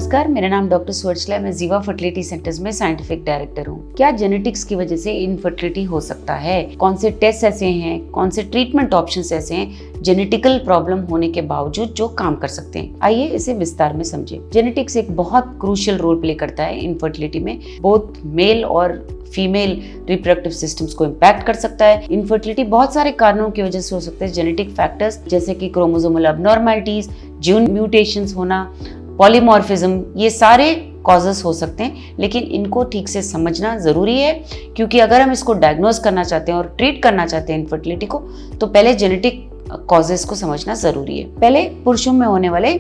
नमस्कार, मेरा नाम डॉक्टर सुवर्चला है। मैं जीवा फर्टिलिटी सेंटर्स में साइंटिफिक डायरेक्टर हूँ। क्या जेनेटिक्स की वजह से इनफर्टिलिटी हो सकता है? कौन से टेस्ट ऐसे हैं, कौन से ट्रीटमेंट ऑप्शंस ऐसे हैं जेनेटिकल प्रॉब्लम होने के बावजूद जो काम कर सकते हैं? आइए इसे विस्तार में समझें। जेनेटिक्स एक बहुत क्रूशियल रोल प्ले करता है इनफर्टिलिटी में। बोथ मेल और फीमेल रिप्रोडक्टिव सिस्टम्स को इम्पैक्ट कर सकता है। इनफर्टिलिटी बहुत सारे कारणों की वजह से हो सकते हैं। जेनेटिक फैक्टर्स जैसे कि क्रोमोसोमल अबनॉर्मैलिटीज, जीन म्यूटेशंस होना, पॉलीमॉर्फिज्म, ये सारे कॉजेस हो सकते हैं। लेकिन इनको ठीक से समझना ज़रूरी है, क्योंकि अगर हम इसको डायग्नोज करना चाहते हैं और ट्रीट करना चाहते हैं इनफर्टिलिटी को, तो पहले जेनेटिक कॉजेस को समझना ज़रूरी है। पहले पुरुषों में होने वाले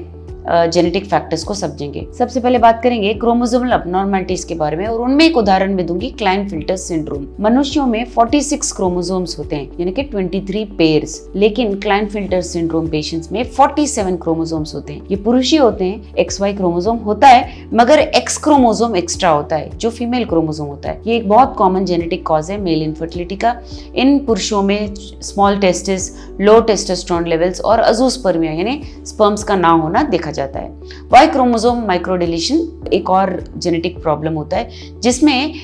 जेनेटिक फैक्टर्स को समझेंगे। सबसे पहले बात करेंगे क्रोमोसोमल अबनॉर्मैलिटीज के बारे में, और उनमें एक उदाहरण में दूंगी क्लाइनफिल्टर सिंड्रोम। मनुष्यों में 46 क्रोमोसोम्स होते हैं, यानी कि 23 पेयर्स, लेकिन क्लाइनफिल्टर सिंड्रोम पेशेंट्स में 47 क्रोमोसोम्स होते हैं। ये पुरुष ही होते हैं, XY क्रोमोसोम होता है, मगर X क्रोमोसोम एक्स्ट्रा होता है जो फीमेल क्रोमोसोम होता है। ये एक बहुत कॉमन जेनेटिक कॉज है मेल इनफर्टिलिटी का। इन पुरुषों में स्मॉल टेस्टिस, लो टेस्टोस्टेरोन लेवल्स और अजोस्पर्मिया यानी स्पर्म्स का ना होना देखा जाता है। वाई क्रोमोसोम माइक्रोडिलीशन एक और जेनेटिक प्रॉब्लम होता है, जिसमें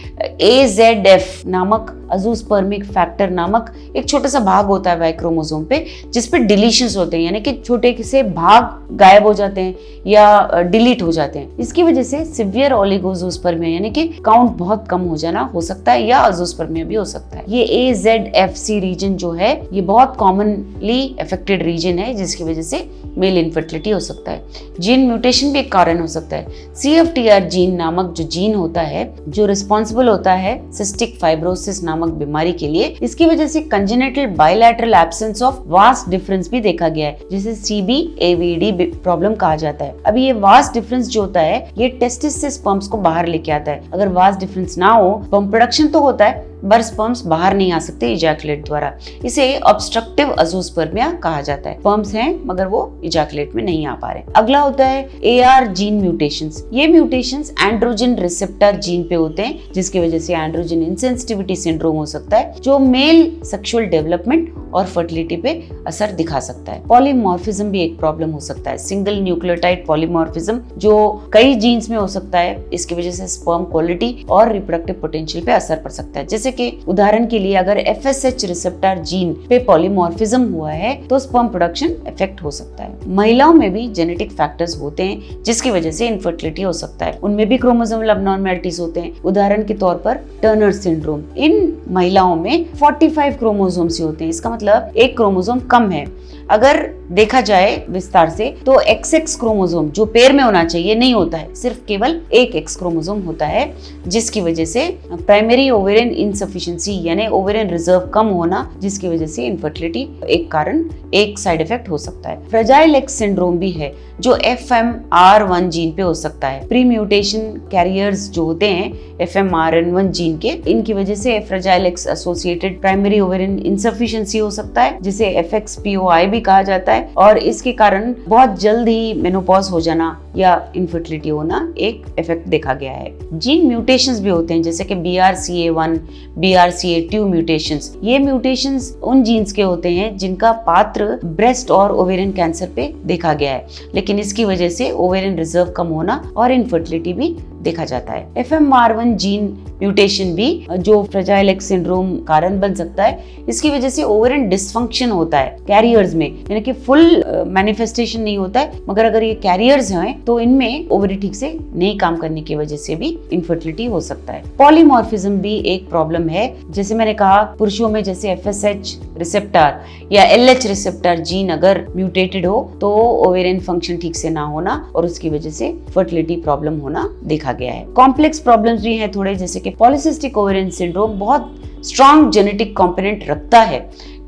AZF नामक अजोस्पर्मिक फैक्टर नामक एक छोटा सा भाग होता है वाई क्रोमोसोम पे, जिस पे डिलीशंस होते हैं, यानी कि छोटे से भाग गायब हो जाते हैं या डिलीट हो जाते हैं। इसकी वजह से सिवियर ओलिगोजोस्पर्मिया यानी कि काउंट बहुत कम हो जाना हो सकता है, या अजोस्पर्मिया भी हो सकता है। ये AZFC रीजन जो है, ये बहुत कॉमनली अफेक्टेड रीजन है, जिसकी वजह से मेल इनफर्टिलिटी हो सकता है। जीन म्यूटेशन भी एक कारण हो सकता है। CFTR जीन नामक जो जीन होता है, जो रिस्पॉन्सिबल होता है सिस्टिक फाइब्रोसिस नामक बीमारी के लिए, इसकी वजह से congenital bilateral absence of vast difference भी देखा गया है, जिसे CBAVD प्रॉब्लम कहा जाता है। अभी ये वास्ट डिफरेंस जो होता है, ये टेस्टिस से स्पर्म्स को बाहर लेके आता है। अगर वास्ट डिफरेंस ना हो, स्पर्म प्रोडक्शन तो होता है, पर स्पर्म्स बाहर नहीं आ सकते इजैकुलेट द्वारा। इसे ऑब्स्ट्रक्टिव अजोस्पर्मिया कहा जाता है। स्पर्म्स हैं मगर वो इजैकुलेट में नहीं आ पा रहे। अगला होता है AR जीन म्यूटेशंस। ये म्यूटेशंस एंड्रोजन रिसेप्टर जीन पे होते हैं, जिसकी वजह से एंड्रोजन इनसेंसिटिविटी सिंड्रोम हो सकता है, जो मेल सेक्सुअल डेवलपमेंट और फर्टिलिटी पे असर दिखा सकता है। पॉलीमॉर्फिज्म भी एक प्रॉब्लम हो सकता है। सिंगल न्यूक्लियोटाइड पॉलीमॉर्फिज्म जो कई जीन्स में हो सकता है, इसकी वजह से स्पर्म क्वालिटी और रिप्रोडक्टिव पोटेंशियल पे असर पड़ सकता है। जैसे कि उदाहरण के लिए, अगर FSH रिसेप्टर जीन पे पॉलीमॉर्फिज्म हुआ है, तो स्पर्म प्रोडक्शन इफेक्ट हो सकता है। महिलाओं में भी जेनेटिक फैक्टर्स होते हैं, जिसकी वजह से इनफर्टिलिटी हो सकता है। उनमें भी क्रोमोसोमल अबनॉर्मैलिटीज होते हैं। उदाहरण के तौर पर टर्नर सिंड्रोम। इन महिलाओं में 45 क्रोमोसोम्स होते हैं। इसका मतलब एक क्रोमोसोम कम है। अगर देखा जाए विस्तार से, तो XX क्रोमोसोम जो पेयर में होना चाहिए नहीं होता है, सिर्फ केवल एक X क्रोमोसोम होता है, जिसकी वजह से प्राइमरी ओवेरियन इनसफिशिएंसी यानी ओवेरियन रिजर्व कम होना, जिसकी वजह से इनफर्टिलिटी एक कारण, एक साइड इफेक्ट हो सकता है। फ्रेजाइल एक्स सिंड्रोम भी है, जो FMR1 जीन पे हो सकता है। प्री म्यूटेशन कैरियर्स जो होते हैं FMRN1 जीन के, इनकी वजह से fragile x associated primary ovarian insufficiency हो सकता है, जिसे FXPOI भी कहा जाता है, और इसके कारण बहुत जल्द ही मेनोपॉज हो जाना या इनफर्टिलिटी होना एक इफेक्ट देखा गया है। जीन म्यूटेशंस भी होते हैं, जैसे कि BRCA1, BRCA2 म्यूटेशंस। ये म्यूटेशंस उन जीन्स के होते हैं जिनका पात्र ब्रेस्ट और ओवेरियन कैंसर पे देखा गया है, लेकिन इसकी वजह से ओवेरियन रिजर्व कम होना और इनफर्टिलिटी भी देखा जाता है। FMR1 जीन म्यूटेशन भी जो फ्रेजाइल एक्स सिंड्रोम कारण बन सकता है। इसकी वजह से ओवेरियन डिसफंक्शन होता है कैरियर्स में, यानी कि फुल मैनिफेस्टेशन नहीं होता है, मगर अगर ये कैरियर्स हैं तो इनमें ओवरी ठीक से नहीं काम करने की वजह से भी इनफर्टिलिटी हो सकता है। पॉलीमॉर्फिज्म भी एक प्रॉब्लम है। जैसे मैंने कहा, पुरुषों में जैसे FSH रिसेप्टर या LH रिसेप्टर जीन अगर म्यूटेटेड हो, तो ओवेरियन फंक्शन ठीक से ना होना और उसकी वजह से फर्टिलिटी प्रॉब्लम होना देखा गया है। कॉम्प्लेक्स प्रॉब्लम्स भी हैं थोड़े, जैसे कि पॉलीसिस्टिक ओवेरियन सिंड्रोम बहुत स्ट्रॉन्ग जेनेटिक कंपोनेंट रखता है,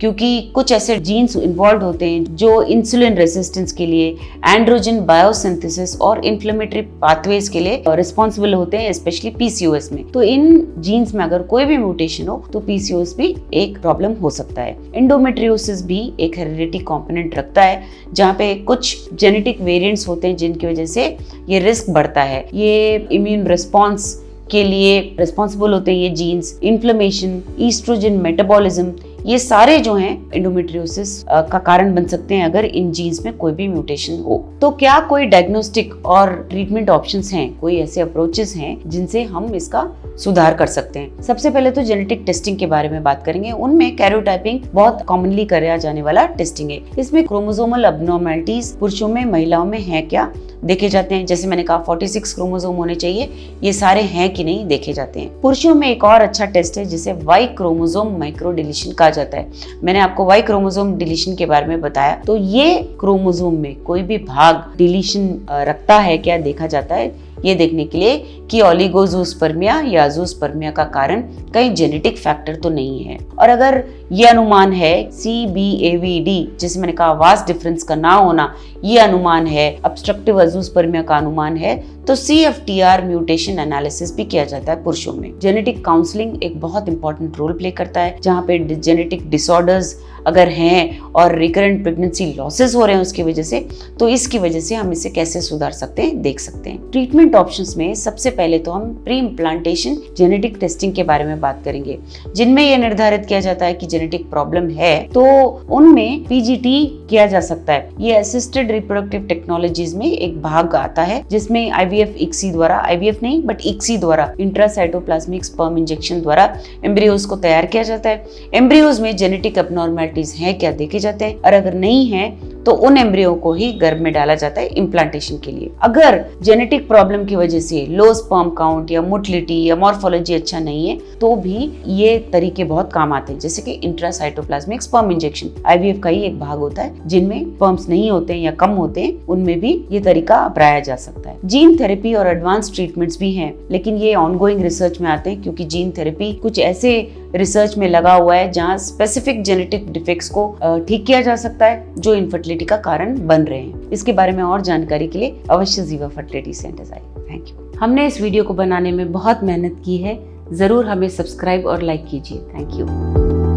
क्योंकि कुछ ऐसे जीन्स इन्वॉल्व होते हैं जो इंसुलिन रेजिस्टेंस के लिए, एंड्रोजन बायोसिंथेसिस और इन्फ्लेमेटरी पाथवेज के लिए रिस्पॉन्सिबल होते हैं, स्पेशली PCOS में। तो इन जीन्स में अगर कोई भी म्यूटेशन हो, तो PCOS भी एक प्रॉब्लम हो सकता है। एंडोमेट्रियोसिस भी एक हेरिडिटी कंपोनेंट रखता है, जहाँ पे कुछ जेनेटिक वेरिएंट्स होते हैं जिनकी वजह से ये रिस्क बढ़ता है। ये इम्यून रिस्पॉन्स के लिए रिस्पॉन्सिबल होते हैं ये जीन्स। इन्फ्लेमेशन, ईस्ट्रोजन मेटाबॉलिज्म, ये सारे जो हैं एंडोमेट्रियोसिस का कारण बन सकते हैं अगर इन जीन्स में कोई भी म्यूटेशन हो। तो क्या कोई डायग्नोस्टिक और ट्रीटमेंट ऑप्शंस हैं, कोई ऐसे अप्रोचेस हैं जिनसे हम इसका सुधार कर सकते हैं? सबसे पहले तो जेनेटिक टेस्टिंग के बारे में बात करेंगे। उनमें कैरियोटाइपिंग बहुत कॉमनली कराया जाने वाला टेस्टिंग है। इसमें क्रोमोसोमल अबनॉर्मलिटीज पुरुषों में महिलाओं में है क्या देखे जाते हैं। जैसे मैंने कहा 46 क्रोमोसोम होने चाहिए, ये सारे हैं कि नहीं देखे जाते हैं। पुरुषों में एक और अच्छा टेस्ट है जिसे वाई क्रोमोसोम माइक्रो डिलीशन कहा जाता है। मैंने आपको वाई क्रोमोसोम डिलीशन के बारे में बताया। तो ये क्रोमोसोम में कोई भी भाग डिलीशन रखता है क्या देखा जाता है, ये देखने के लिए कि ओलिगोजूस्पर्मिया या अजूस्पर्मिया का कारण कहीं जेनेटिक फैक्टर तो नहीं है। और अगर ये अनुमान है CBAVD, जिसे मैंने कहा वास्ट डिफरेंस का ना होना, ये अनुमान है, ऑब्स्ट्रक्टिव अजूस्पर्मिया का अनुमान है, तो CFTR म्यूटेशन एनालिसिस भी किया जाता है पुरुषों में। जेनेटिक काउंसलिंग एक बहुत इंपॉर्टेंट रोल प्ले करता है, जहाँ पे जेनेटिक डिसऑर्डर्स अगर हैं और रिकरेंट प्रेगनेंसी लॉसेस हो रहे हैं उसकी वजह से, तो इसकी वजह से हम इसे कैसे सुधार सकते हैं देख सकते हैं। ट्रीटमेंट ऑप्शंस में सबसे पहले तो हम प्री इम्प्लांटेशन जेनेटिक टेस्टिंग के बारे में बात करेंगे, जिनमें यह निर्धारित किया जाता है कि जेनेटिक प्रॉब्लम है तो उनमें PGT किया जा सकता है। ये असिस्टेड रिप्रोडक्टिव टेक्नोलॉजीज में एक भाग आता है, जिसमें IVF ICSI द्वारा, IVF नहीं बट ICSI द्वारा, इंट्रासाइटोप्लाज्मिक स्पर्म इंजेक्शन द्वारा एम्ब्रियोज को तैयार किया जाता है। एम्ब्रियोज में जेनेटिक एब्नॉर्मलिटीज हैं क्या देखे जाते हैं, और अगर नहीं है तो उन एम्ब्रियो को ही गर्भ में डाला जाता है इम्प्लांटेशन के लिए। अगर जेनेटिक प्रॉब्लम की वजह से लो स्पर्म काउंट या मोटिलिटी या मॉर्फोलॉजी अच्छा नहीं है तो भी ये तरीके बहुत काम आते हैं, जैसे कि इंट्रासाइटोप्लाज्मिक स्पर्म इंजेक्शन IVF का ही एक भाग होता है। जिनमें स्पर्म्स नहीं होते हैं या कम होते हैं उनमें भी ये तरीका अपनाया जा सकता है। जीन थेरेपी और एडवांस ट्रीटमेंट्स भी हैं, लेकिन ये ऑनगोइंग रिसर्च में आते हैं, क्योंकि जीन थेरेपी कुछ ऐसे रिसर्च में लगा हुआ है जहाँ स्पेसिफिक जेनेटिक डिफेक्ट्स को ठीक किया जा सकता है जो इनफर्टिलिटी का कारण बन रहे हैं। इसके बारे में और जानकारी के लिए अवश्य जीवा फर्टिलिटी सेंटर्स आइए। Thank you. हमने इस वीडियो को बनाने में बहुत मेहनत की है, जरूर हमें सब्सक्राइब और लाइक कीजिए। Thank you.